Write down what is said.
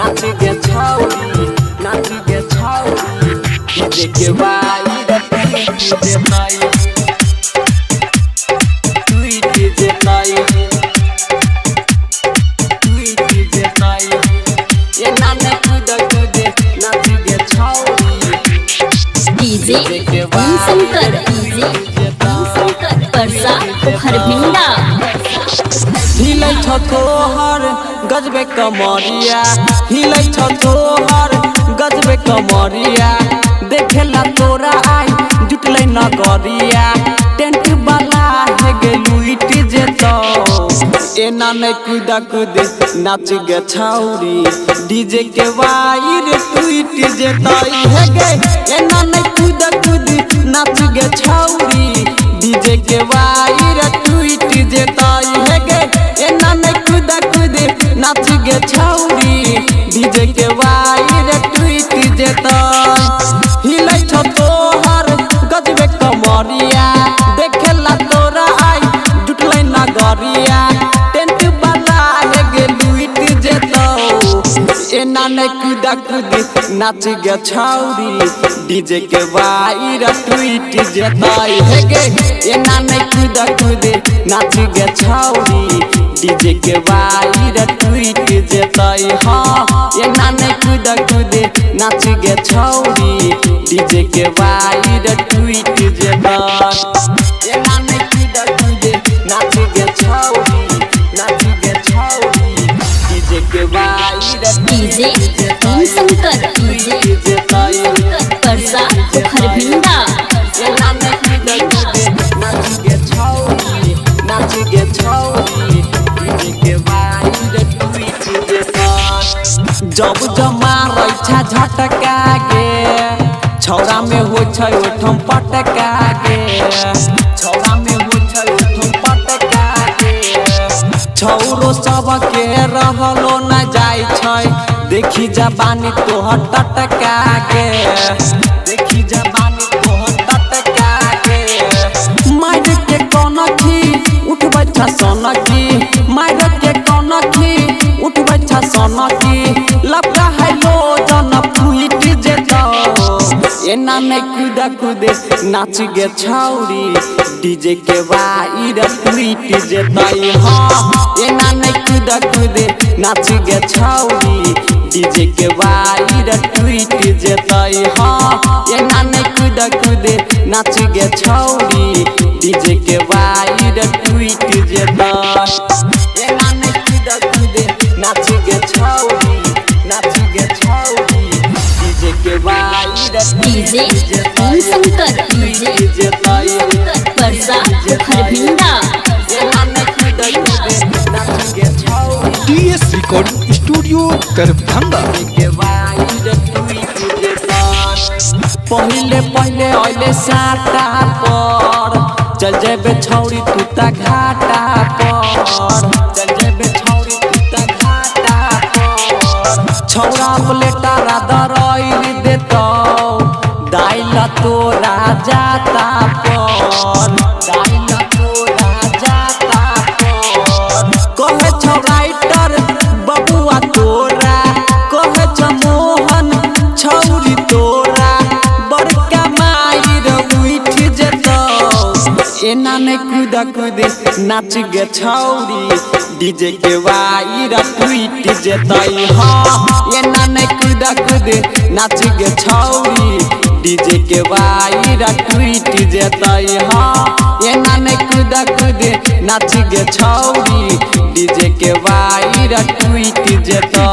नाच गे छौरी नाच गे छौरी डीजे के वाई डीजे ताई तुई डीजे ताई तुई डीजे ताई ये नाने कूद कूदे नाच गे छौरी डीजे शंकर परसा हरभिंडा हिलै छ तोहर गजबे कमरिया हिलै छ तोहर गजबे कमरिया देखेला तोरा आई जुटलै नगरिया टेंट वाला हे गेलू इट जेतो एना नै कूदा कूदे नाच गे छौरी डीजे के वाई रे ट्वीट जेतई हे गे एना नै कूदा कूदी नाच गे छौरी डीजे के वाई रे ट्वीट जेतई हे गे एना नै कूदा कूदी नाच गे छौरी डीजे के वाई रे ट्वीट जेतई हिलै छ तोहर गजबे कमरिया देखेला तोरा आई जुटलै नगरिया टेंट वाला हे गेलू इट जेतो एना नै कूदा कूदी नाच गे छौरी डीजे के वाई रे ट्वीट जेतई हे गे एना नै कूदा कूदी नाच गे छौरी डीजे के वाई रे ट्वीट जेतई हाँ एना नै कूदा कूदी नाच गे छौरी डीजे के वाई रे ट्वीट जेतई एना नै कूदा कूदी नाच गे छौरी नाच गे छौरी डीजे के वाई रे डीजे शंकर परसा हरभिंडा एना नै कूदा कूदी नाच गे छौरी नाच गे छौरी डीजे के वाई रे ट्वीट जेतई जब जमा रैछा झटका गे छौरा में हो छै ओठम पटका गे छौरा में हो छै ओठम पटका गे छौरो सब के रहलो न जाय छै देखी जबानी तोहर टटका गे देखी जबानी तोहर टटका गे मार के कोन की उठबै छ सोनकी मार के कोन की उठबै छ सोनकी लपका हेलो जन फुइट जेतो एना नै कूदा कूदे नाच गे छौरी डीजे के वाई रे ट्वीट जेतई हाँ एना नै कूदा कूदे नाच गे छौरी डीजे के वाई रे ट्वीट जेतई हाँ एना नै कूदा कूदे नाच गे छौरी डीजे के वाई रे ट्वीट जेतई एना नै कूदा कूदे नाच गे छौरी नाच गे छौरी डीजे के वाई रे डीजे शंकर परसा हरभिंडा एना नै कूदा कूदे नाच गे छौरी टीएस रिकॉर्डिंग स्टूडियो दरभंगा के वाई रे ट्वीट जेतई पहिले पहिले ओइले साटा पर चल जेबे छौरी तू ता घाटा पर चल जेबे छौरी तू ता घाटा पर छौरा प्लेटा दरई देतो दाइल तोरा जाता पर दाइल तोरा जाता पर कहे छ राइटर बबुआ तोरा कहे छ मोहन छौरी तोरा बड़का माई रे उठ जेतो एना नै कूदा कूदे नाच गे छौरी डीजे के वाई रे ट्वीट जेतई हाँ एना नै कूदा कूदे नाच गे छौरी डीजे के वाई रे ट्वीट जेतई हाँ एना नै कूदा कूदे नाच गे छौरी डीजे के वाई रे ट्वीट जेतई।